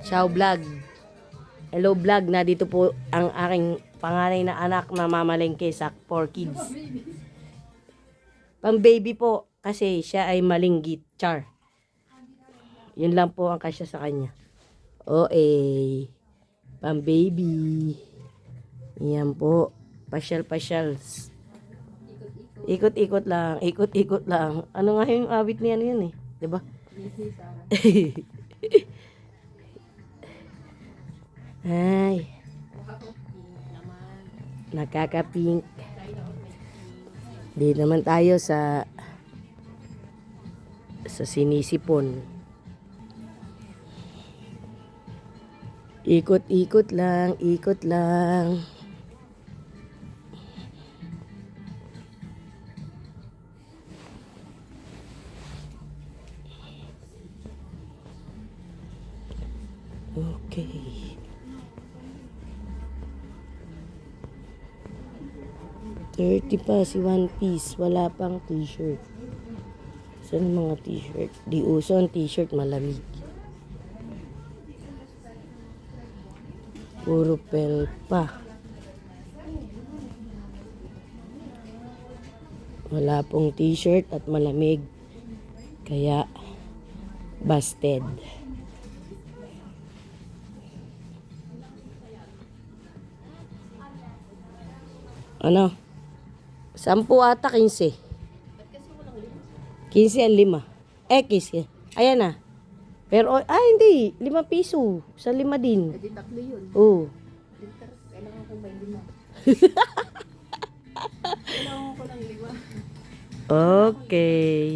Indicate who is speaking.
Speaker 1: Ciao vlog. Hello vlog, na dito po ang aking panganay na anak na mamalengke sa 4 kids. Pang baby po kasi siya ay malinggit. Char. Yun lang po ang kasya sa kanya. Pang baby. Yan po. Pasyal-pasyal. Ikot-ikot lang. Ikot-ikot lang. Ano nga yung awit niya yun eh. Diba? Ay. Nakaka-pink. Di naman tayo sa sinisipon. Ikot-ikot lang, ikot lang. Okay. 30 pa si One Piece. Wala pang t-shirt. Saan mga t-shirt? Di uso ang t-shirt, malamig. Puro pelpa. Wala pong t-shirt at malamig. Kaya busted. Ano? 10 ata, 15. 15 ang 5. 15. Ayan na. Pero, hindi. 5 piso. Sa 5 din.
Speaker 2: Pwede tatlo yun.
Speaker 1: Oo.
Speaker 2: Kailangan ko may 5. Kailangan ko lang 5.
Speaker 1: Okay.